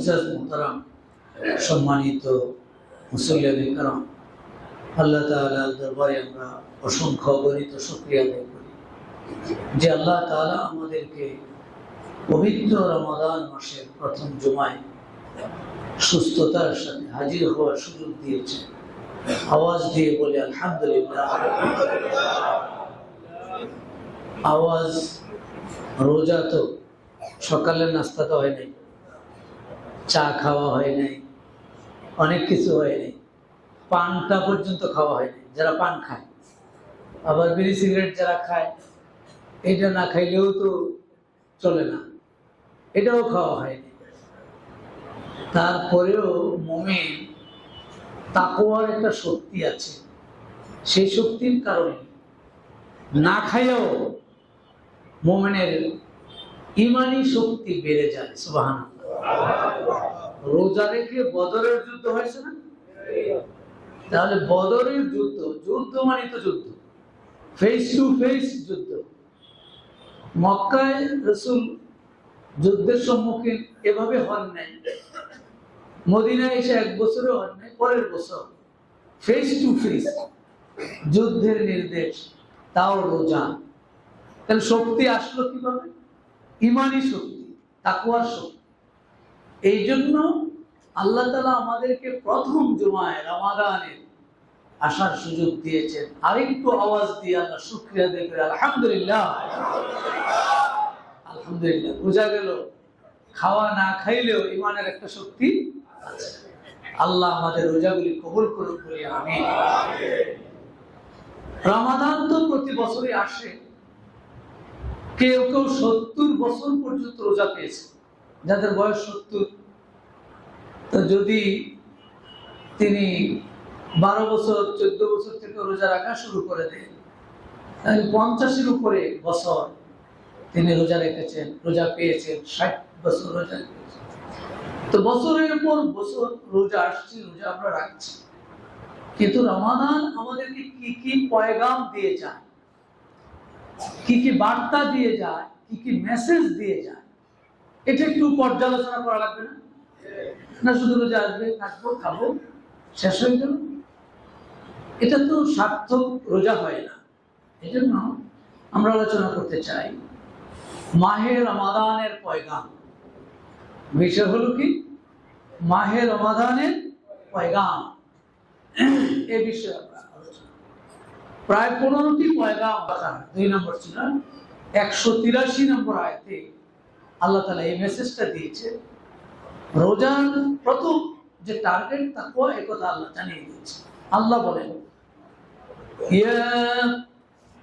মুআজ্জাজ মুহতারাম, সম্মানিত মুসল্লিয়ান কিরাম, আল্লাহ তাআলার দরবারে আমরা অসংখ্য গণিত শুকরিয়া আদায় করি যে আল্লাহ তাআলা আমাদেরকে পবিত্র রমাদান মাসের প্রথম জুমায় সুস্থতার সাথে হাজির হওয়ার সুযোগ দিয়েছে। আওয়াজ দিয়ে বলে আলহামদুলিল্লাহ। আওয়াজ, রোজা তো সকালের নাস্তা তো হয় নাই, চা খাওয়া হয় নাই, অনেক কিছু হয় নাই, পানটা পর্যন্ত খাওয়া হয় নাই। যারা পান খায়, আবার বিড়ি সিগারেট যারা খায়, এটা না খাইলেও তো চলে না, এটাও খাওয়া হয়নি। তারপরেও মুমিন তাকওয়ার একটা শক্তি আছে, সেই শক্তির কারণে না খাইয়াও মুমিনের ইমানি শক্তি বেড়ে যায়। সুবহানাল্লাহ। রোজা রেখে বদরের যুদ্ধ হয়েছে না? তাহলে বদরের যুদ্ধ, যুদ্ধ মানে তো যুদ্ধ, ফেস টু ফেস যুদ্ধ। মক্কায় রাসূল যুদ্ধের সম্মুখীন এভাবে হন নাই, মদিনায় এসে 1 বছরও হন নাই, পরের বছর ফেস টু ফেস যুদ্ধের নির্দেশ, তাও রোজা। তাহলে শক্তি আসলো কিভাবে? ইমানি শক্তি, তাকওয়ার শক্তি। এই জন্য আল্লাহ তাআলা আমাদেরকে প্রথম জুমায় রমাদানের আসার সুযোগ দিয়েছেন। আরেকটু আওয়াজ দিয়ে আল্লাহ শুকরিয়া আদায় করি আলহামদুলিল্লাহ। আলহামদুলিল্লাহ। বোঝা গেল খাওয়া না খাইলেও ইমানের একটা শক্তি আছে। আল্লাহ আমাদের রোজাগুলি কবুল করুক বলি আমিন। রমাদান তো প্রতি বছরই আসে। কেউ কেউ 70 বছর পর্যন্ত রোজা পেয়েছে, যাদের বয়স 70। তো যদি তিনি 12 বছর 14 বছর থেকে রোজা রাখা শুরু করে দেন, তাহলে 50-এর উপরে বছর তিনি রোজা রেখেছেন, রোজা পেয়েছেন, 60 বছর রোজা পেয়েছেন। তো বছরের পর বছর রোজা আসছে, রোজা আমরা রাখছি। কিন্তু রমাদান আমাদেরকে কি কি পয়গাম দিয়ে যায়, কি কি বার্তা দিয়ে যায়, কি কি মেসেজ দিয়ে যায়, এটা একটু পর্যালোচনা করা লাগবে না? না শুধু রোজা আসবে, থাকবো, খাবো, শেষ হয়ে গেল, এটা তো সার্থক রোজা হয় না। এই জন্য আমরা আলোচনা করতে চাই মাহে রমাদানের পয়গাম। বিষয় হলো কি? মাহে রমাদানের পয়গাম। এই বিষয়ে আমরা আলোচনা, প্রায় 15টি পয়গাম। 2 নম্বর ছিল 183 নম্বর আয়াতে আল্লাহ তাআলা এই মেসেজটা দিয়েছে। রোজার প্রথম যে টার্গেট, তাকওয়া, এই কথা আল্লাহ জানিয়ে দিয়েছে। আল্লাহ বলেন, ইয়া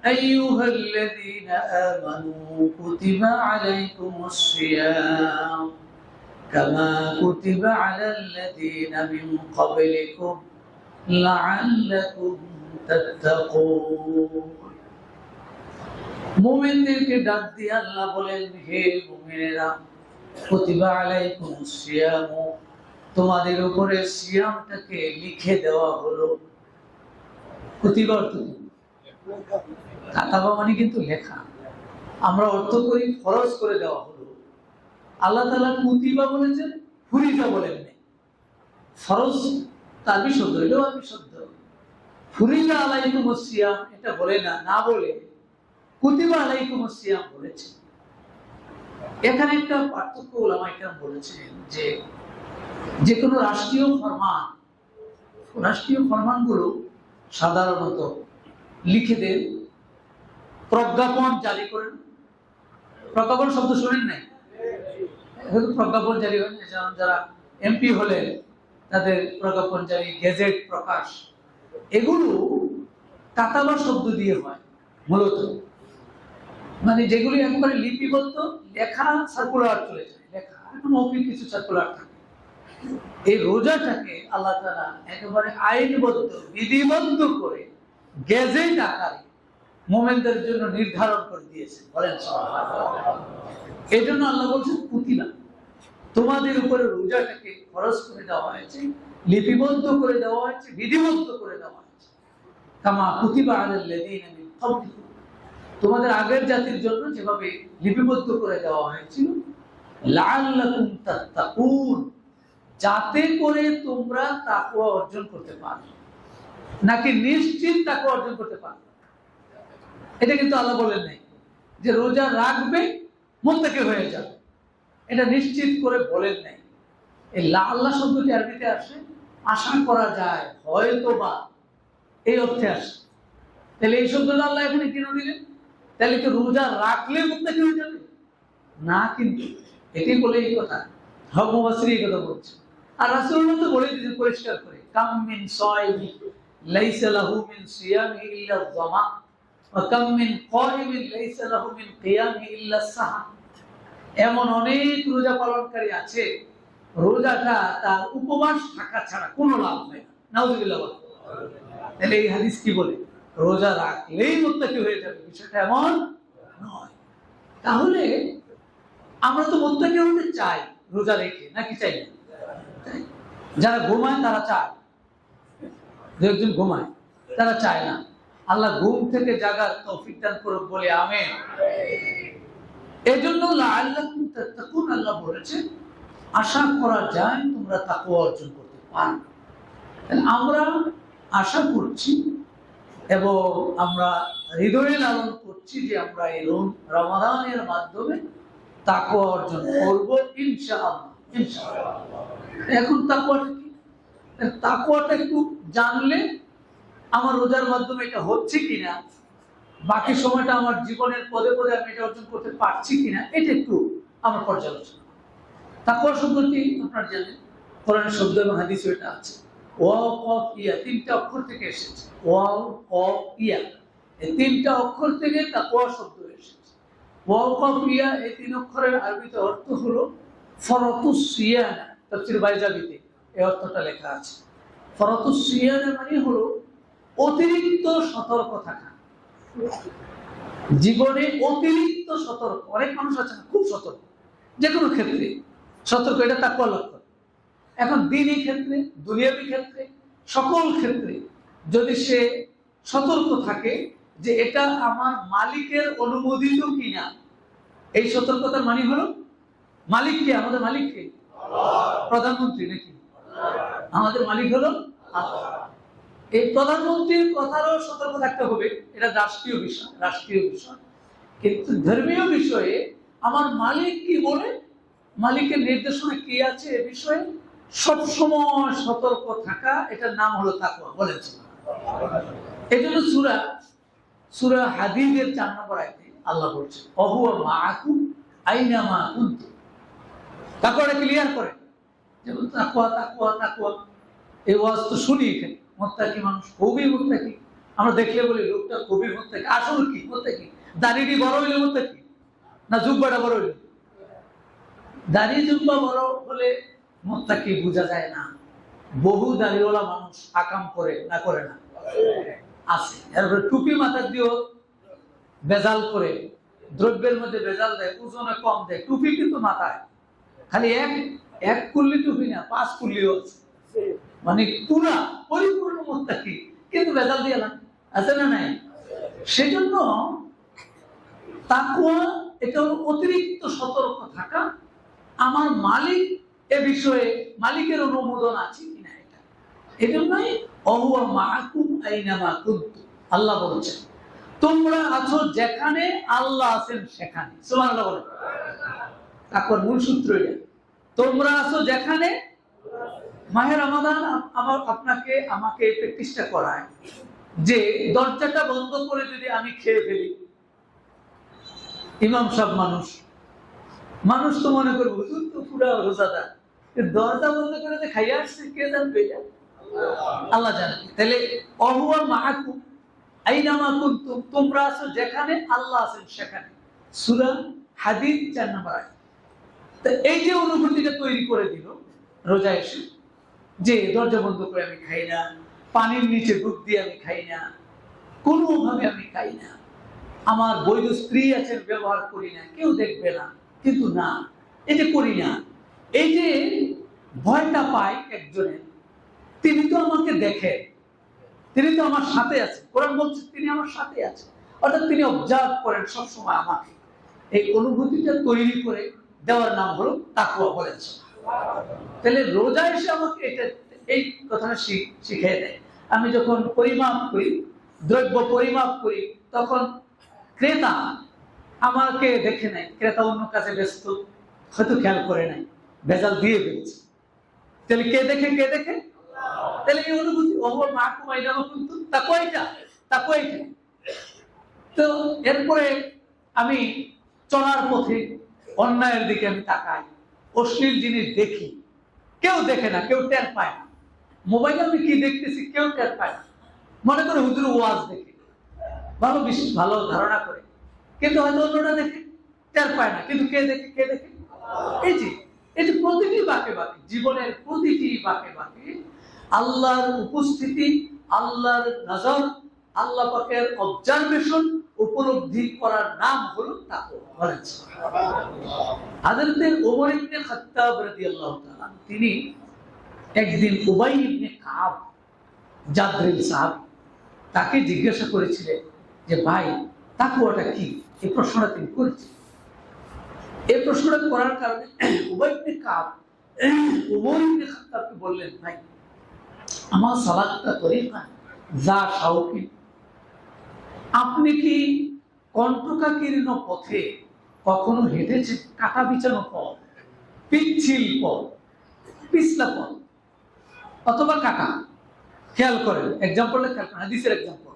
আইয়ুহাল্লাযীনা আমানু কুতিবা আলাইকুমুস সিয়াম কামা কুতিবা আলাল্লাযীনা মিন ক্বাবলিকুম লাআল্লাকুম তাত্তাকুন। মুমিনদেরকে ডাক দিয়ে আল্লাহ বলেন, হে মুমিনেরা, কুতিবা আলাইকুমুস সিয়াম, তোমাদের উপরে সিয়ামটাকে লিখে দেওয়া হলো। কুতিবা অর্থ কি? কাতাবা মানে কিন্তু লেখা, আমরা অর্থ করি ফরজ করে দেওয়া হলো। আল্লাহ তাআলা কুতিবা বলেছেন, ফুরিজা বলেন নাই। ফরজ তাবি শব্দ, এটাও আমি শব্দ। ফুরিজা আলাইকুমুস সিয়াম এটা বলে না বলে কুতিবা আলাইকুমুস সিয়াম বলেছে। এখানে একটা পার্থক্য উলামায়ে কেরাম বলেছেন যে কোনো রাষ্ট্রীয় ফরমানগুলো সাধারণত লিখে দেন, প্রজ্ঞাপন জারি করেন। প্রজ্ঞাপন শব্দ শোনেন নাই? প্রজ্ঞাপন জারি হয়, যেমন যারা এমপি হলেন তাদের প্রজ্ঞাপন জারি, গেজেট প্রকাশ, এগুলো কাতাবা শব্দ দিয়ে হয় মূলত। মানে যেগুলি একবারে লিপিবদ্ধ লেখা, সার্কুলার চলে যায়, লেখা মৌখিক কিছু সার্কুলার থাকে। এই রোজাটাকে আল্লাহ তাআলা একেবারে আইনবদ্ধ, বিধিবদ্ধ করে গেজেট আকারে মুমিনদের জন্য নির্ধারণ করে দিয়েছে। বলেন সুবহানাল্লাহ। এই জন্য আল্লাহ বলছেন, কুতিবা, তোমাদের উপরে রোজাটাকে ফরজ করে দেওয়া হয়েছে, লিপিবদ্ধ করে দেওয়া হয়েছে, বিধিবদ্ধ করে দেওয়া হয়েছে। কামা কুতিবা আলাল্লাযীনা মিন ক্বাবলিকুম, তোমাদের আগের জাতির জন্য যেভাবে লিপিবদ্ধ করে দেওয়া হয়েছিল, লাআল্লাকুম তাত্তাকুন, যাতে করে তোমরা তাকওয়া অর্জন করতে পারো, নাকি নিশ্চিত তাকওয়া অর্জন করতে পারো? এটা কিন্তু আল্লাহ বলেন নাই যে রোজা রাখবে মুত্তাকি হয়ে যাবে, এটা নিশ্চিত করে বলেন নাই। এই আল্লাহ শব্দটি আরবিতে আসে আশা করা যায়, হয়তোবা, এই অর্থে আসে। তাহলে এই শব্দটা আল্লাহ এখানে কেন দিলেন? তাহলে কি রোজা রাখলে মুত্তাকি হয়ে যাবে? না, কিন্তু এটি বলে এই কথা হক মুফাসসির এই কথা বলছে। আর রাসূলুল্লাহ তো বলে দিয়েছেন পরিষ্কার করে, কাম মিন সাইমি লাইসা লাহু মিন সিয়ামি ইল্লা যামা ওয়া কাম মিন কাইমিন লাইসা লাহু মিন কিয়ামি ইল্লা সাহা। এমন অনেক রোজা পালনকারী আছে, রোজাটা তার উপবাস থাকা ছাড়া কোনো লাভ হয় না। নাউযুবিল্লাহ। তাহলে এই হাদিস কি বলে? রোজা রাখলেই মুত্তাকি হয়ে যাবে, বিষয়টা এমন নয়। তাহলে আমরা তো মুত্তাকি হতে চাই রোজা রেখে, নাকি চাই না? যারা ঘুমায় তারা চায়, দু একজন ঘুমায় তারা চায় না। আল্লাহ ঘুম থেকে জাগার তৌফিক দান করুক বলে আমিন। এজন্য লাআল্লাকুম তাত্তাকুন আল্লাহ বলেছে আশা করা যায় তোমরা তাকওয়া অর্জন করতে পারবে। আমরা আশা করছি এবং আমরা হৃদয়ে লালন করছি যে আমরা এই রমাদানের মাধ্যমে তাকওয়া অর্জন করব ইনশাআল্লাহ। ইনশাআল্লাহ। এখন তাকওয়াটা কি? তাকওয়াটা একটু জানলে আমার রোজার মাধ্যমে এটা হচ্ছে কিনা, বাকি সময়টা আমার জীবনের পদে পদে আমি এটা অর্জন করতে পারছি কিনা, এটা একটু আমার পর্যালোচনা। তাকওয়া শব্দটি আপনারা জানেন, কোরআনের শব্দ এবং হাদিসে এটা আছে। ওয়াও কফ ইয়া, তিনটা অক্ষর থেকে এসেছে। ওয়াও কফ ইয়া, এই তিনটা অক্ষর থেকে তাকওয়া শব্দ এসেছে। ওয়াও কফ ইয়া এই তিন অক্ষরের আরবিতে অর্থ হলো ফরতুস সিয়ানা। তাফসীর বাইজাবিতে এই অর্থটা লেখা আছে। ফরতুস সিয়ানা মানে হলো অতিরিক্ত সতর্ক থাকা। জীবনে অতিরিক্ত সতর্ক। অনেক মানুষ আছে খুব সতর্ক, যে কোনো ক্ষেত্রে সতর্ক, এটা তাকওয়ার লক্ষণ। এখন দ্বীনি ক্ষেত্রে, দুনিয়াবী ক্ষেত্রে, সকল ক্ষেত্রে যদি সে সতর্ক থাকে যে এটা আমার মালিকের অনুমোদিত কিনা, এই সতর্কতার মানে হলো মালিককে, আমাদের মালিককে, প্রধানমন্ত্রী নাকি? আমাদের মালিক হলো আল্লাহ। এই প্রধানমন্ত্রীর কথারও সতর্ক থাকতে হবে, এটা রাষ্ট্রীয় বিষয়, রাষ্ট্রীয় বিষয়। কিন্তু ধর্মীয় বিষয়ে আমার মালিক কি বলে, মালিকের নির্দেশনা কি আছে, এ বিষয়ে সবসময় সতর্ক থাকা, এটার নাম হলো তাকওয়া বলেছেন। এই জন্য সূরা হাদীদের 4 নম্বর আয়াতে আল্লাহ বলছেন ওহুয়া মাআকুম আইনা মা কুনতুম। তাকওয়াটা ক্লিয়ার করে, যেমন তাকওয়া তাকওয়া তাকওয়া, এই ওয়াজ তো শুনি এখানে। মুত্তাকি মানুষ, খুবই মুত্তাকি, আমরা দেখলে বলি লোকটা খুবই মুত্তাকি। আসলে কি মুত্তাকি? দাড়িটি বড় হইলে মুত্তাকি, না জুব্বাটা বড় হইলে? দাড়ি জুব্বা বড় হলে মুত্তাকি বোঝা যায় না। বহু দাড়িওয়ালা মানুষ আকাম করে না, করে না? আছে। এরপরে টুপি মাথা দিয়েও বেজাল করে, দ্রব্যের মধ্যে বেজাল দেয়, ওজনে কম দেয়, টুপি কিন্তু মাথায় খালি এক কুল্লি টুপি না, 5 কুল্লিও আছে, মানে পুরা পরিপূর্ণ মুত্তাকি, কিন্তু বেজাল দিয়ে না, আছে না নাই? সেজন্য তাকওয়া এটা অতিরিক্ত সতর্ক থাকা, আমার মালিক এ বিষয়ে মালিকের অনুমোদন আছে কিনা, এটা। এজন্যই ওহুয়া মাআকুম আইনা মা কুনতুম, আল্লাহ বলছেন তোমরা আছো যেখানে আল্লাহ আছেন সেখানে। সুবহানাল্লাহ বলেন। তাকওয়ার মূল সূত্র এটা, তোমরা আছো যেখানে। মাহে রমাদান আপনাকে আমাকে প্র্যাকটিসটা করায় যে দরজাটা বন্ধ করে যদি আমি খেয়ে ফেলি, ইমাম সাহেব মানুষ তো মনে করবো হুজুর তো পুরা রোজাদার, দরজা বন্ধ করে যে খাইয়া আসছে, কে জানবে? আল্লাহ জানে। তাহলে ওহুয়া মাআকুম আইনা মা কুনতুম, তোমরা আছো যেখানে আল্লাহ আছেন সেখানে। সূরা হাদীদ 4 নম্বর আয়াত। তো এই যে অনুভূতিটা তৈরি করে দিল রোজা এসে, যে দরজা বন্ধ করে আমি খাই না, পানির নিচে ডুব দিয়ে আমি খাই না, কোনোভাবে আমি খাই না, আমার বৈধ স্ত্রী আছেন ব্যবহার করি না, কেউ দেখবে না, কিন্তু না, এই যে করি না, এই যে ভয়টা পাই একজনের, তিনি তো আমাকে দেখেন, তিনি তো আমার সাথে আছেন। কোরআন বলছে তিনি আমার সাথে আছেন, অর্থাৎ তিনি অবজার্ভ করেন সবসময় আমাকে। এই অনুভূতিটা তৈরি করে দেওয়ার নাম হলো তাকওয়া বলেছেন। তাহলে রোজা এসে আমাকে এটা এই কথাটা শিখিয়ে দেয়। আমি যখন পরিমাপ করি, দ্রব্য পরিমাপ করি, তখন ক্রেতা আমাকে দেখে নাই, ক্রেতা অন্য কাজে ব্যস্ত, হয়তো খেয়াল করে নাই, ভেজাল দিয়ে ফেলছে। তাহলে কে দেখে? তাহলে এই অনুভূতি মা কুমাইনা কিন্তু তা কয়টা। তো এরপরে আমি চলার পথে অন্যায়ের দিকে আমি তাকাই, অশ্লীল জিনিস দেখি, কেউ দেখে না, কেউ টের পায় না। মোবাইলে আমি কি দেখতেছি কেউ টের পায় না। মনে করে হুজুর ওয়াজ দেখে, ভালো ধারণা করে, কিন্তু হয়তো অন্যরা দেখে, টের পায় না। কিন্তু কে দেখে? এই যে প্রতিটি বাঁকে বাঁকে, জীবনের প্রতিটি বাঁকে বাঁকে আল্লাহর উপস্থিতি, আল্লাহর নজর, আল্লাহ পাকের অবজারভেশন উপলব্ধি করার নাম হলো তাকওয়া। বলেন হযরত ওমর ইবনে খাত্তাব রাদিয়াল্লাহু তাআলা, তিনি একদিন উবাই ইবনে কাব জাদরিল সাহাব, তাকে জিজ্ঞাসা করেছিলেন যে ভাই তাকওয়াটা কি? এই প্রশ্নটা তিনি করেছিলেন। এই প্রশ্নটা করার কারণে উবাই ইবনে কাব ওমর ইবনে খাত্তাবকে বললেন, ভাই আমার সালাতটা তরিকা যা শাওকি, আপনি কি কণ্টকাকীর্ণ পথে কখনো হেঁটেছেন? কাটা বিছানো পথ, পিচ্ছিল পথ, পিছলা পথ অথবা কাটা, খেয়াল করেন, এক্সাম্পল খেয়াল করেন, হাদিসের এক্সাম্পল,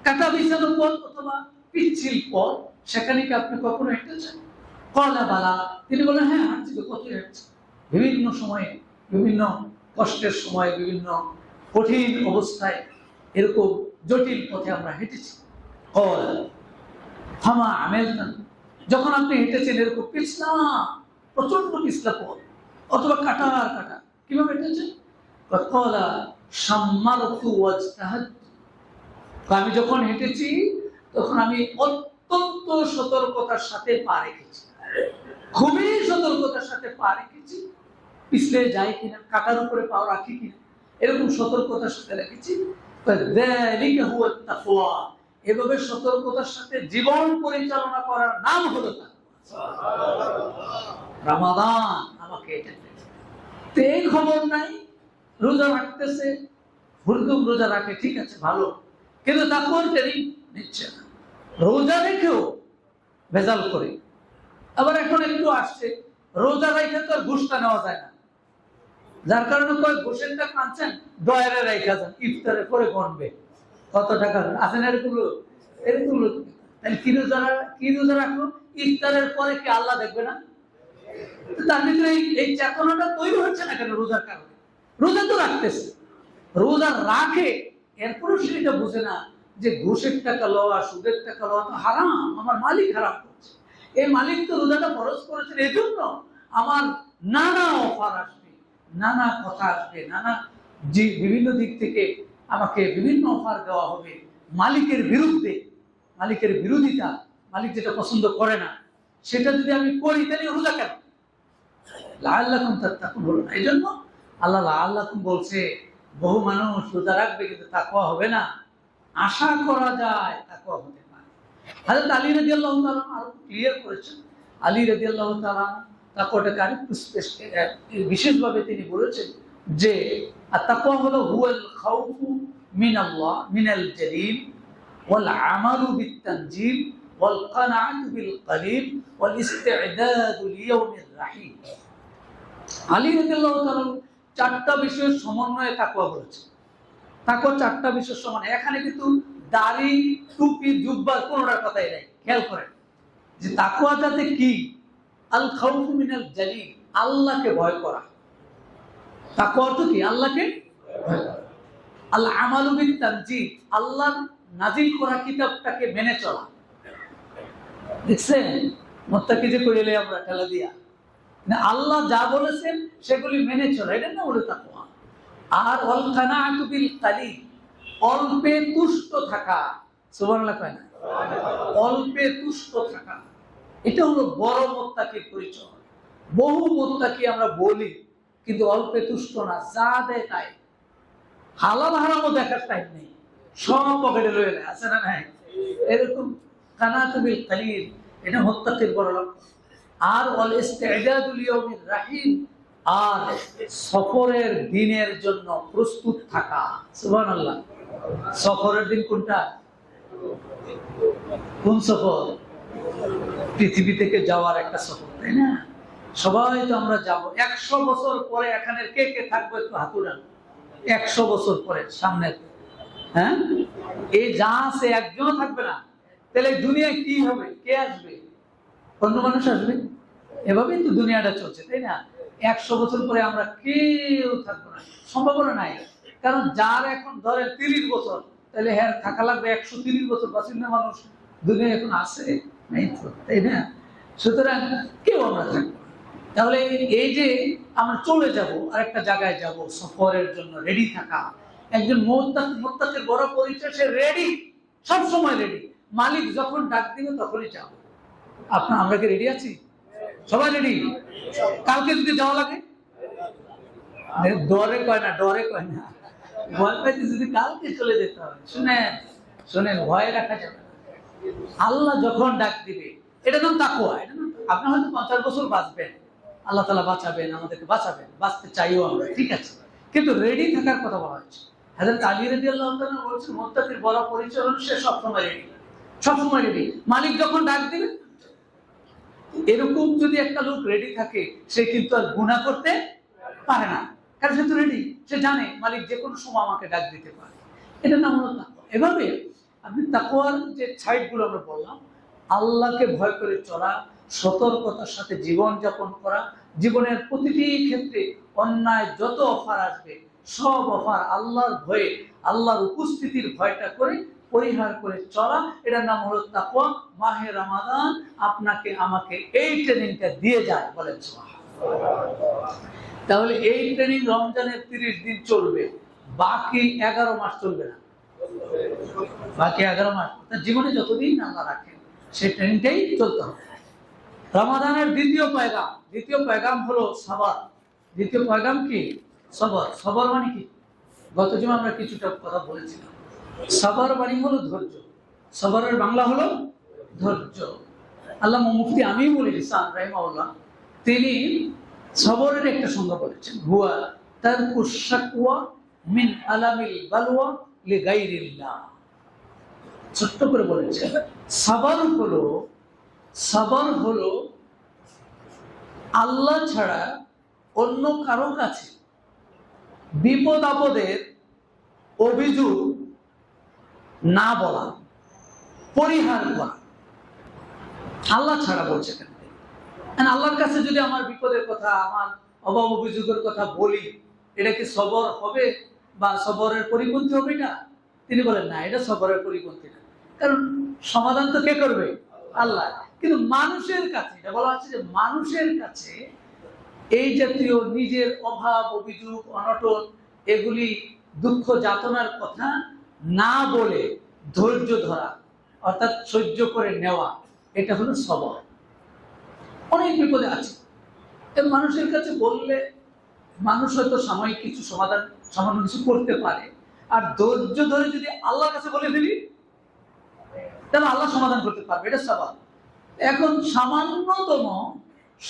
কাটা বিছানো পথ অথবা পিচ্ছিল পথ, সেখানে কি আপনি কখনো হেঁটেছেন? কলা বালা, তিনি বলেন হ্যাঁ হাঁটছি, কত হাঁটছি, বিভিন্ন সময়ে, বিভিন্ন কষ্টের সময়, বিভিন্ন কঠিন অবস্থায়, এরকম জটিল পথে আমরা হেঁটেছি। থামা আমেলতান, যখন আপনি হেঁটেছেন এরকম পিছলা, প্রচন্ড পিছলা পথ অথবা কাটা কিভাবে হেঁটেছেন? আমি যখন হেঁটেছি তখন আমি অত্যন্ত সতর্কতার সাথে পা রেখেছি, খুবই সতর্কতার সাথে পা রেখেছি, পিছলে যায় কিনা, কাটার উপরে পা রাখি কিনা, এরকম সতর্কতার সাথে রেখেছি। এভাবে সতর্কতার সাথে জীবন পরিচালনা করার নাম হলো রমাদান। আমাকে এটা এই খবর নাই, রোজা রাখতেছে, হুরদুম রোজা রাখে, ঠিক আছে ভালো, কিন্তু তাকওয়ার ট্রেনিং নিচ্ছে না, রোজা রেখেও ভেজাল করে। আবার এখন একটু আসছে, রোজা রেখে তো আর ঘুষটা নেওয়া যায় না, যার কারণে ঘুষেরটা কাঁদছেন ডয়ারে রেখা যান, ইফতারে করে গণবে কত টাকা আছেন, এরকম তাহলে কি রোজা রাখলো, ইফতারের পরে কি আল্লাহ দেখবে না? তার ভিতরে এই চেতনাটা তৈরি হচ্ছে না কেন? রোজার কারণে। রোজা তো রাখতেছে, রোজা রাখে, এরপরও সেটা বুঝে না যে ঘুষের টাকা লওয়া, সুদের টাকা লওয়া তো হারাম, আমার মালিক হারাম করছে। এই মালিক তো রোজাটা ফরজ করেছেন, এই জন্য আমার নানা অফার আসবে, নানা কথা আসবে, নানা বিভিন্ন দিক থেকে আমাকে বিভিন্ন অফার দেওয়া হবে মালিকের বিরুদ্ধে, মালিকের বিরোধিতা, মালিক যেটা পছন্দ করে না সেটা যদি আমি করি, তাহলে রোজা কেন? লাআল্লাকুম তাত্তাকুন হলো না। এই জন্য আল্লাহ লাআল্লাকুম বলছে, বহু মানুষ রোজা রাখবে কিন্তু তাকওয়া হবে না। আশা করা যায় তাকওয়া হতে পারে। হযরত আলী রাদিয়াল্লাহু তাআলা আরো ক্লিয়ার করেছেন। আলী রাদিয়াল্লাহু তাআলা তাকওয়াটাকে আরেকটু বিশেষভাবে তিনি বলেছেন যে তাকওয়া হলো হুয়াল খাউফু মিনাল্লাহ মিনাল জালিল ওয়াল আমালু বিত-তানজিল ওয়াল কানাআতু বিল কলিল ওয়াল ইসতি'দাদু লিয়াউমির রাহিম। আলী রাদিয়াল্লাহু তাআলা চারটা বিষয়ের সমন্বয়ে তাকওয়া বলেছে। তাকওয়া চারটা বিষয়ের সমন্বয়। এখানে কিন্তু দাড়ি, টুপি, জুব্বা কোনোটার কথাই নাই। খেয়াল করেন যে তাকওয়াটাতে কি? আল খাউফু মিনাল জালিল, আল্লাহকে ভয় করা। তাকওয়া অর্থ কি? আল্লাহকে ভয় করা। আল আমালু বিত-তানজিল, আল্লাহর নাজিল করা কিতাবটাকে মেনে চলা। দেখছেন মুত্তাকি যে কইলে আমরা ঠেলা দিয়া, আল্লাহ যা বলেছেন সেগুলি মেনে চলা, এটা না বলে তাকওয়া। আর ওয়াল কানাআতু বিল কলিল, অল্পে তুষ্ট থাকা। সুবহানাল্লাহ কয় না? অল্পে তুষ্ট থাকা, এটা হলো বড় মুত্তাকির পরিচয়। বহু মুত্তাকি আমরা বলি কিন্তু অল্পে তুষ্ট না, যা দেয় তাই, হালাল হারামও দেখার টাইম নেই, সব পকেটে লয়ে নেয়, আছে না নাই? এরকম কানাআতু বিল কলিল, এটা মুত্তাকির বড় লক্ষণ। আর ওয়াল ইসতি'দাদু লিয়াউমির রাহিম, আর সফরের দিনের জন্য প্রস্তুত থাকা। সুবহানাল্লাহ। সফরের দিন কোনটা? কোন সফর? পৃথিবী থেকে যাওয়ার একটা সফর, তাই না? সবাই তো আমরা যাব। 100 বছর পরে এখানে কে কে থাকবে একটু হাত উঠান। 100 বছর পরে সামনে, হ্যাঁ, এই যা আছে একজনও থাকবে না। তাহলে দুনিয়ায় কি হবে? কে আসবে? অন্য মানুষ আসবে? এভাবেই তো দুনিয়াটা চলছে, তাই না? 100 বছর পরে আমরা কেউ থাকবো না, সম্ভাবনা নাই। কারণ যার এখন ধরে 30 বছর, তাহলে হ্যাঁ থাকা লাগবে 130 বছর। বাসিন্দা মানুষ দুনিয়া এখন আছে নাই তো, তাই না? সুতরাং কেউ আমরা থাকবো। তাহলে এই যে আমরা চলে যাব, আরেকটা জায়গায় যাব, সফরের জন্য রেডি থাকা। একজন মুত্তাকির বড় পরিচয়, সে রেডি, সব সময় রেডি। মালিক যখন ডাক দিবে তখনই যাব। আমরা কি রেডি আছি? সবাই রেডি? কালকে যদি যাওয়া লাগে, ডরে কয় না, ভয় পাইতে যদি কালকে চলে যেতে হবে। শুনেন, ভয় রাখা যাবে না। আল্লাহ যখন ডাক দিবে, এটা নাম তাকওয়া। এটা নাম, আপনি হয়তো 50 বছর বাঁচবেন, আল্লাহ তাআলা বাঁচাবেন, আমাদেরকে বাঁচাবেন, বাঁচতে চাইও আমরা, ঠিক আছে, কিন্তু রেডি থাকার কথা বলা হচ্ছে। হযরত আলী রাদিয়াল্লাহু তাআলা বলেছেন, মুত্তাকির বড় পরিচয় হলো সে সবসময় রেডি, সবসময় রেডি। মালিক যখন ডাক দিবে, এরকম যদি একটা লোক রেডি থাকে, সে কিন্তু আর গুনাহ করতে পারে না, কারণ সে তো রেডি। সে জানে মালিক যে কোনো সময় আমাকে ডাক দিতে পারে। এটা নাম হলো তাকওয়া। এভাবে আপনি তাকওয়ার যে সাইডগুলো আমরা বললাম, আল্লাহকে ভয় করে চলা, সতর্কতার সাথে জীবন যাপন করা, জীবনের প্রতিটি ক্ষেত্রে অন্যায় যত অফার আসবে সব অফার আল্লাহর ভয়ে, আল্লাহর উপস্থিতির ভয়টা করে পরিহার করে চলা, এটার নাম হলো তাকওয়া। মাহে রমাদান আপনাকে আমাকে এই ট্রেনিংটা দিয়ে যায়, বলেন সুবহানাল্লাহ। তাহলে এই ট্রেনিং রমজানের 30 দিন চলবে, বাকি 11 মাস চলবে না। বাকি 11 মাস জীবনে যতদিন আল্লাহ রাখেন সেই ট্রেনিংটাই চলতে হবে। রমাদানের দ্বিতীয় পয়গাম হলো সবর। দ্বিতীয় পয়গাম কি? সবর। সবর মানে কি? গত জুমা আমরা কিছুটা কথা বলেছিলাম। সবর মানে হলো ধৈর্য। সবরের বাংলা হলো ধৈর্য। আল্লামা মুফতি আমিনুল ইহসান রাহিমাহুল্লাহ তিনি সবরের একটা সংজ্ঞা বলেছেন, হুয়া তারকুশ শাকওয়া মিন আলামিল বালওয়া লিগাইরিল্লাহ। ছোট্ট করে বলেছেন, সবর হলো আল্লাহ ছাড়া অন্য কারো কাছে বিপদ আপদের অভিযোগ না বলা, পরিহার করা। আল্লাহ ছাড়া বলছে কেন? আল্লাহর কাছে যদি আমার বিপদের কথা, আমার অভাব অভিযোগের কথা বলি, এটা কি সবর হবে বা সবরের পরিপন্থী হবে? এটা তিনি বলেন না, এটা সবরের পরিপন্থী না। কারণ সমাধান তো কে করবে? আল্লাহ। কিন্তু মানুষের কাছে, এটা বলা হচ্ছে যে মানুষের কাছে এই জাতীয় নিজের অভাব অভিযোগ অনটন এগুলি দুঃখ যাতনার কথা না বলে ধৈর্য ধরা, অর্থাৎ সহ্য করে নেওয়া, এটা হলো সবর। অনেক বিপদে আছে, মানুষের কাছে বললে মানুষ হয়তো সাময়িক কিছু সমাধান, সামান্য কিছু করতে পারে। আর ধৈর্য ধরে যদি আল্লাহর কাছে বলে ফেলি, তাহলে আল্লাহ সমাধান করতে পারবে, এটা সবর। এখন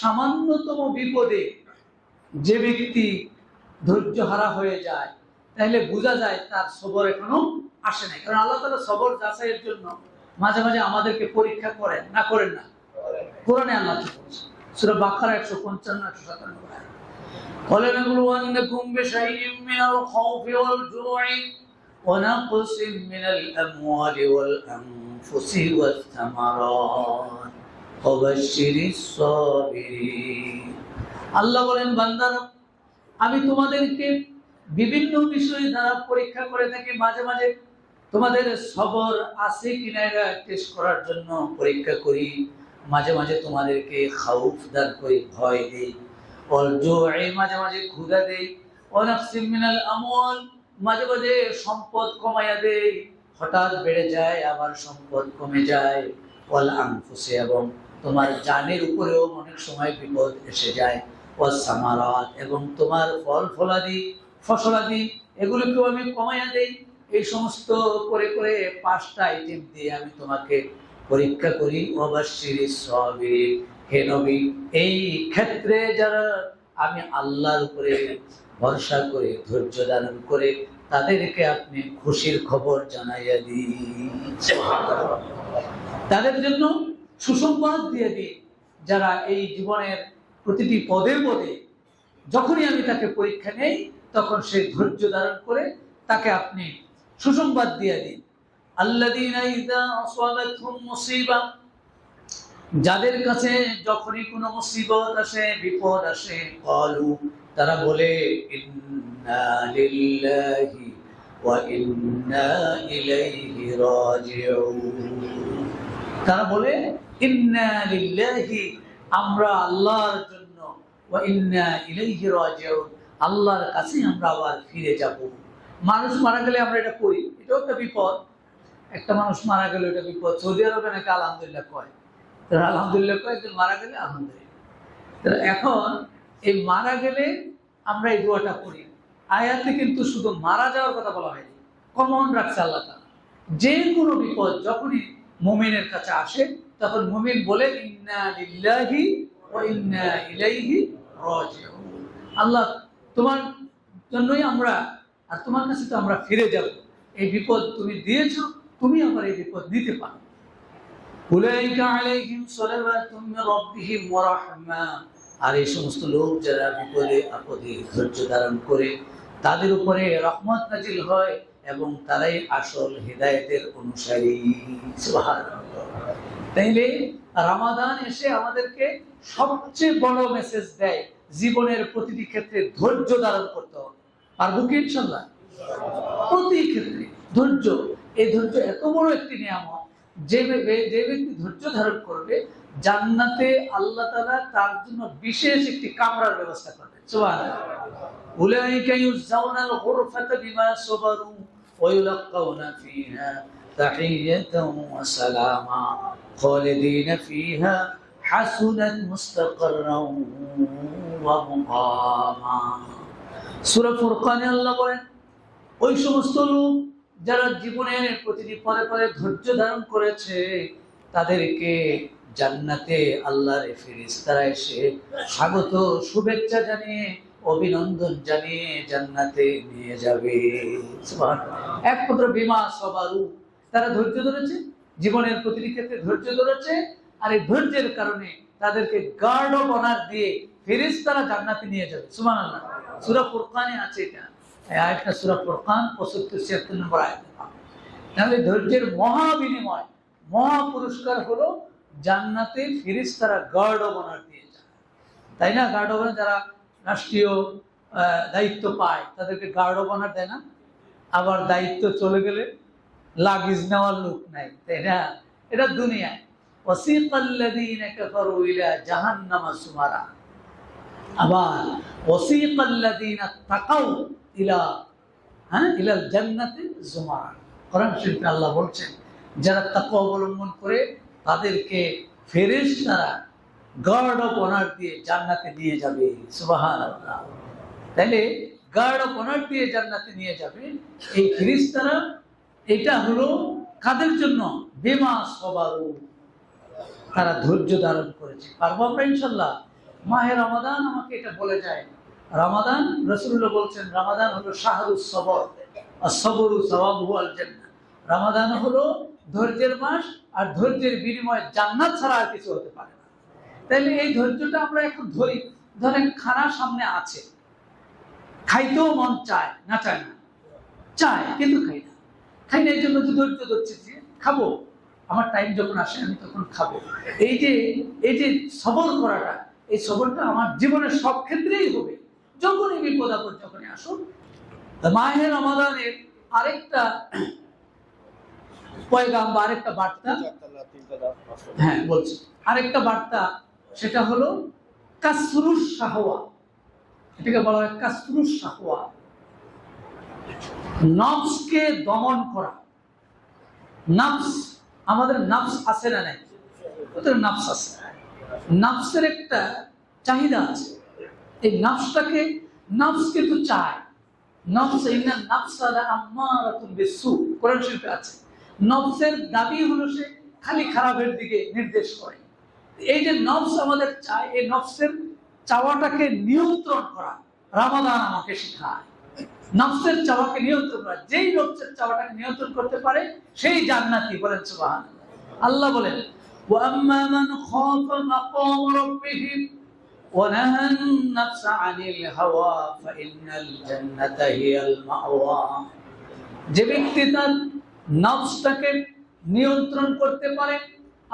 সামান্যতম বিপদে যে ব্যক্তি ধৈর্য হারা হয়ে যায়, তাহলে বোঝা যায় তার সবর এখনো আসে নাই। কারণ আল্লাহ তাআলা সবর যাচাইয়ের জন্য মাঝে মাঝে আমাদেরকে পরীক্ষা করেন, না করেন না? কোরআনে আল্লাহ বলেছেন, সূরা বাকারা 155-157 وَلَنَبْلُوَنَّكُمْ بِشَيْءٍ مِّنَ الْخَوْفِ وَالْجُوعِ وَنَقْصٍ مِّنَ الْأَمْوَالِ وَالْأَنفُسِ وَالثَّمَرَاتِ وَبَشِّرِ الصَّابِرِينَ। আল্লাহ বলেন, বান্দারা, আমি তোমাদেরকে বিভিন্ন বিষয় দ্বারা পরীক্ষা করে থাকি। মাঝে মাঝে তোমাদের সবর আছে কিনা এটা টেস্ট করার জন্য পরীক্ষা করি। মাঝে মাঝে তোমাদেরকে খাউফ দান করি, ভয় দেই। মাঝে মাঝে ক্ষুধা দেই। মাঝে মাঝে সম্পদ কমাইয়া দেই, হঠাৎ বেড়ে যায় আবার সম্পদ কমে যায়। এবং তোমার জানের উপরেও অনেক সময় বিপদ এসে যায়। এবং তোমার ফসলাদি এগুলোকেও আমি কমাইয়া দেই। এই সমস্ত করে করে 5টা আইটেম দিয়ে আমি তোমাকে পরীক্ষা করি। হে নবী, এই ক্ষেত্রে যারা আমি আল্লাহর উপরে ভরসা করে ধৈর্য ধারণ করে তাদেরকে আপনি খুশির খবর জানাইয়া দিন, তাদের জন্য সুসংবাদ দিয়ে দিন, যারা এই জীবনের প্রতিটি পদে পদে যখনই আমি তাকে পরীক্ষা নেই তখন সে ধৈর্য ধারণ করে তাকে আপনি সুসংবাদ দিয়ে দিন। আল্লাযীনা ইযা আসাবাতহুম মুসিবা, যাদের কাছে যখনই কোনো মুসিবত আসে, বিপদ আসে, ক্বালু, তারা বলে ইন্না লিল্লাহি ওয়া ইন্না ইলাইহি রাজিউন, তারা বলে ইন্না লিল্লাহি, আমরা আল্লাহর জন্য, ওয়া ইন্না ইলাইহি রাজিউন, আল্লাহর কাছে আমরা আবার ফিরে যাব। মানুষ মারা গেলে আমরা এটা করি, এটাও একটা বিপদ। একটা মানুষ মারা গেলে এটা বিপদ। সৌদি আরবে নাকি আলহামদুলিল্লাহ কয়, তারা আলহামদুলিল্লাহ কয়, একজন মারা গেলে আলহামদুলিল্লাহ। এখন এই মারা গেলে আমরা এই দোয়াটা করি। আয়াতে কিন্তু শুধু মারা যাওয়ার কথা বলা হয়নি, কমন রাখছে আল্লাহ তাআলা। যে কোনো বিপদ যখনই মুমিনের কাছে আসে তখন মুমিন বলে ইন্না লিল্লাহি ওয়া ইন্না ইলাইহি রাজিউন, আল্লাহ তোমার জন্যই আমরা, আর তোমার কাছে তো আমরা ফিরে যাব। এই বিপদ তুমি দিয়েছো, তুমি আবার এই বিপদ নিতে পারো। উলাইকা আলাইহিম সালাওয়াতুম মির রাব্বিহিম ওয়া রাহমা, আর এই সমস্ত লোক যারা বিপদে আপদে ধৈর্য ধারণ করে তাদের উপরে রহমত নাজিল হয় এবং তারাই আসল হিদায়াতের অনুসারী। সুবহানাল্লাহ। তাইলে রমাদান এসে আমাদেরকে সবচেয়ে বড় মেসেজ দেয়, জীবনের প্রতিটি ক্ষেত্রে ধৈর্য ধারণ করতে হবে। পারবো কি ইনশাআল্লাহ? প্রতি ক্ষেত্রে ধৈর্য, এই ধৈর্য এত বড় একটি নিয়ামত, যে ব্যক্তি ধৈর্য ধারণ করবে জান্নাতে আল্লাহ তাআলা তার জন্য বিশেষ একটি কামরার ব্যবস্থা করবেন। সুবহানাল্লাহ। উলাইকা ইউজাউনাল গুরফাতা বিমা সাবারু ওয়া ইউলাক্কাউনা ফিহা তাহিয়াতান ওয়া সালামা খালিদিনা ফিহা হাসুনাত মুস্তাকাররান ওয়া মুকামা। সূরা ফুরকানে আল্লাহ বলেন, ওই সমস্ত লোক যারা জীবনের প্রতিটি পদে পদে ধৈর্য ধারণ করেছে তাদেরকে জান্নাতে আল্লাহর ফেরেশতারা এসে স্বাগত শুভেচ্ছা জানিয়ে অভিনন্দন জানিয়ে জান্নাতে নিয়ে যাবে। সুবহানাল্লাহ। একমাত্র বিমা সাবারু, তারা ধৈর্য ধরেছে, জীবনের প্রতিটি ক্ষেত্রে ধৈর্য ধরেছে, আর এই ধৈর্যের কারণে তাদেরকে গার্ড অফ অনার দিয়ে ফেরেশতারা জান্নাতে নিয়ে যাবে। সুবহানাল্লাহ। সূরা ফুরকানে আছে এটা, এই আয়াতটা সূরা ফুরকান 75-76 নম্বর আয়াত। তাহলে ধৈর্যের মহা বিনিময়, মহা পুরস্কার হলো জান্নাতে ফেরেশতারা গার্ড অফ অনার দিয়ে যায়, তাই না? গার্ড অফ অনার যারা রাষ্ট্রীয় দায়িত্ব পায় তাদেরকে গার্ড অফ অনার দেয় না? আবার দায়িত্ব চলে গেলে লাগেজ নেওয়ার লোক নাই, তাই না? এটা দুনিয়ায়। ওয়াসিকাল্লাযীনা কাফারু ইলা জাহান্নামা সুমারা, আবার ওয়াসিকাল্লাযীনা তাকাউ ইলাল জান্নাতি যুমারা। কোরআন শরীফে আল্লাহ বলছেন যারা তাকওয়া অবলম্বন করে তাদেরকে ফেরেশতারা গার্ড অফ অনার দিয়ে জান্নাতে নিয়ে যাবে। সুবহানাল্লাহ। তাহলে গার্ড অফ অনার দিয়ে জান্নাতে নিয়ে যাবে এই ফেরেশতারা, এটা হলো কাদের জন্য? বিমা সাবারু, তারা ধৈর্য ধারণ করেছে। পারবো আমরা ইনশাআল্লাহ? মাহে রমাদান আমাকে এটা বলে যায়। রমাদান, রাসূলুল্লাহ বলছেন রমাদান হলো শাহরুস সবর, আর সবরু সওয়াবুহু আল জান্নাহ। রমাদান হলো ধৈর্যের মাস, আর ধৈর্যের বিনিময়ে জান্নাত ছাড়া আর কিছু হতে পারে না। তাইলে এই ধৈর্যটা আমরা এখন ধরি। ধরেন খানা সামনে আছে, খাইতেও মন চায় না, চায় না? চায়, কিন্তু খাই না। খাই না, এই জন্য তো ধৈর্য ধরছি যে খাবো, আমার টাইম যখন আসে আমি তখন খাবো। এই যে সবর করাটা, এই সবরটা আমার জীবনের সব ক্ষেত্রেই হবে। যখনই বিপদ আপদ যখনই আসুক। মাহে রমাদানের আরেকটা পয়গাম বা আরেকটা বার্তা, হ্যাঁ বলছি, আরেকটা বার্তা, সেটা হলো কাসরুস শাহওয়া। এটাকে বলা হয় কাসরুস শাহওয়া, নফসকে দমন করা। নফস, আমাদের নফস আছে না নাই? ওদের নফস আছে, নফসের একটা চাহিদা আছে। এই নফসটাকে, নফস কিন্তু চায়, নফস ইন্না নাফসা লাআম্মারাতুন বিসসু, কোরআন শরীফে আছে। নফসের দাবি হলো সে খালি খারাপের দিকে নির্দেশ করে। এই যে নফস আমাদের চায়, এই নফসের চাওয়াটাকে নিয়ন্ত্রণ করা রমাদান আমাকে শেখায়। নফসের চাওয়াকে নিয়ন্ত্রণ করা, যেই নফসের চাওয়াটাকে নিয়ন্ত্রণ করতে পারে সেই জান্নাতি। বলেন সুবহানাল্লাহ। আল্লাহ বলেন ওয়া আম্মা মান খাফা মাকাম রাব্বিহি ওয়া নাহান নাফসা আনিল হাওয়া ফাইন্নাল জান্নাতা হিয়াল মাওয়া। যে ব্যক্তি তার নফসটাকে নিয়ন্ত্রণ করতে পারে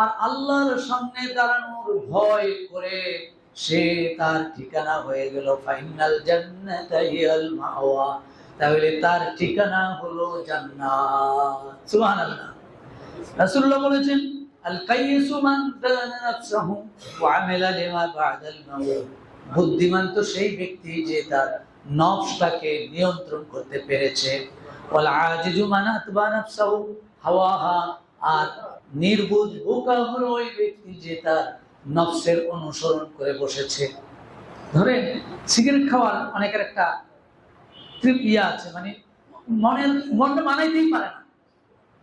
আর আল্লাহর সামনে দাঁড়ানোর ভয় করে, সে তার ঠিকানা হয়ে গেল ফাইনাল জান্নাতা হিয়াল মাওয়া, তাহলে তার ঠিকানা হলো জান্নাত। সুবহানাল্লাহ। রাসূলুল্লাহ বলেছেন আল কাইয়িসু মান দানা নাফসাহু ওয়া আমিলা লিমা বা'দাল মাউত। বুদ্ধিমান তো সেই ব্যক্তি যে তার নফসটাকে নিয়ন্ত্রণ করতে পেরেছে। ওয়াল আজিজু মান আতবা নাফসাহু হাওয়াহা। আর নির্বুধ বোকা হলো ওই ব্যক্তি যে তার নফসের অনুসরণ করে বসেছে। ধরেন সিগারেট খাওয়ার অনেকের একটা তৃপ্তিয়া আছে, মানে মনটা মানাইতেই পারে না।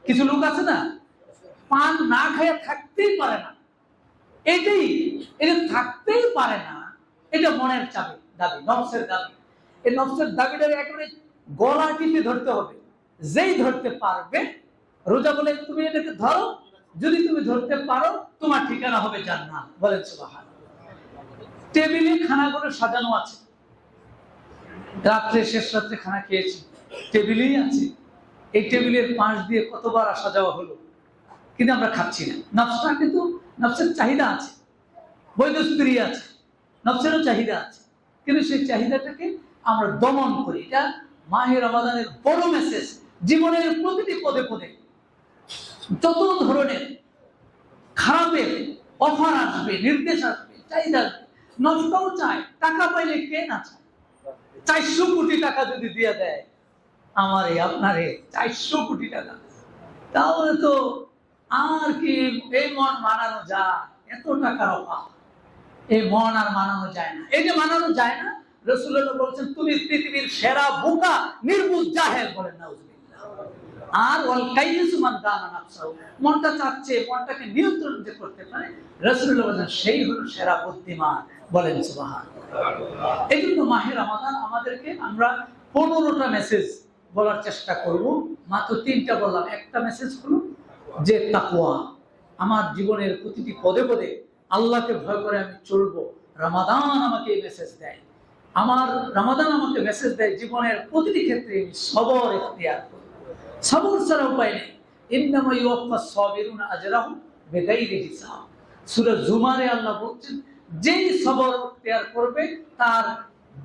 কিছু লোক আছে না, পান না খেয়ে থাকতেই পারে না। এটা থাকতেই পারে না, এটা মনের দাবি, নফসের দাবি। এই নফসের দাবিটাকে একেবারে গলা টিপে ধরতে হবে। যেই ধরতে পারবে, রোজা বলে তুমি এটাকে ধরো, যদি তুমি ধরতে পারো তোমার ঠিকানা হবে জান্নাত। বলেন সুবহানাল্লাহ। টেবিলে খানাগুলো সাজানো আছে, রাত্রে শেষ রাত্রে খানা খেয়েছি, টেবিলেই আছে। এই টেবিলের পাশ দিয়ে কতবার আসা যাওয়া হলো, কিন্তু আমরা খাচ্ছি না। নফসটা কিন্তু, নফসের চাহিদা আছে, বৈধ স্ত্রী আছে, নফসেরও চাহিদা আছে, কিন্তু সেই চাহিদাটাকে আমরা দমন করি। এটা মাহে রমাদানের বড় মেসেজ। জীবনের প্রতিটি পদে পদে যত ধরনের খারাপের অফার আসবে, নির্দেশ আসবে, চাহিদা আসবে, নফসটাও চায়। টাকা পাইলে কে না চায়? 400 কোটি টাকা যদি দিয়ে দেয় আমারে আপনারে, 400 কোটি টাকা, তাহলে তো আর কি এই মন মানানো যায়? এত টাকার অফার, এই মন আর মানানো যায় না। এই যে মানানো যায় না, রাসূলুল্লাহ বলেছেন তুমি পৃথিবীর সেরা বোকা, নির্বুঝ জাহেল। বলেন নাউজুবিল্লাহ। আর ওয়াল কাইয়িসু মান দানা নাফসাহু, মনটা চাচ্ছে, মনটাকে নিয়ন্ত্রণ করতে পারে, রাসূলুল্লাহ বলেন সেই হলো সেরা বুদ্ধিমান। বলেন সুবহানাল্লাহ। এই জন্য মাহে রমাদান আমাদেরকে, আমরা 15টা মেসেজ বলার চেষ্টা করব, মাত্র 3টা বললাম। একটা মেসেজ হলো যে তাকওয়া, আমার জীবনের প্রতিটি পদে পদে আল্লাহকে ভয় করে আমি চলবো। রমাদান আমাকে এই মেসেজ দেয়, আমার রমাদান আমাকে মেসেজ দেয় জীবনের প্রতিটি ক্ষেত্রে আমি সবর ইখতিয়ার করব। সবর ছাড়া উপায় নেই। ইন্নামা ইউওয়াফাস সাবিরুনা আজরাহুম বিগাইরি হিসাব। সূরা জুমারে আল্লাহ বলছেন, যেই সবর ইখতিয়ার করবে তার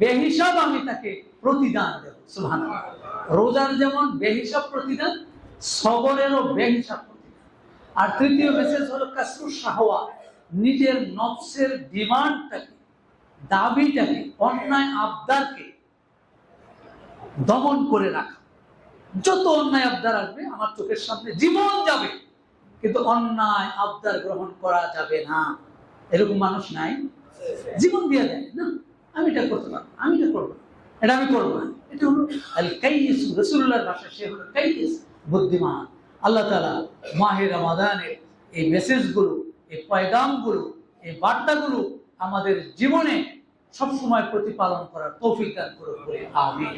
বেহিসাব আমি তাকে প্রতিদান দেব। সুবহানাল্লাহ। রোজার যেমন বেহিসাব প্রতিদান, সবরেরও বেহিসাব প্রতিদান। আর তৃতীয় মেসেজ হলো কাসরুশ শাহওয়া, নিজের নফসের ডিমান্ডটাকে, দাবিটাকে, অন্যায় আবদারকে দমন করে রাখা। যত অন্যায় আবদার আসবে আমার চোখের সামনে, জীবন যাবে কিন্তু অন্যায় আবদার গ্রহণ করা যাবে না। এরকম মানুষ নাই? জীবন দিয়ে দেয় না, আমি এটা করতে পারবো, আমি এটা করবো, এটা আমি করবো না। এটা হলো আল কাইয়িস। রাসূলুল্লাহর ভাষা সে হলো কাইয়িস, বুদ্ধিমান। আল্লাহ তাআলা মাহে রমাদানের এই মেসেজগুলো, এই পয়গামগুলো, এই বার্তাগুলো আমাদের জীবনে সবসময় প্রতিপালন করার তৌফিক দান করুন। আমিন।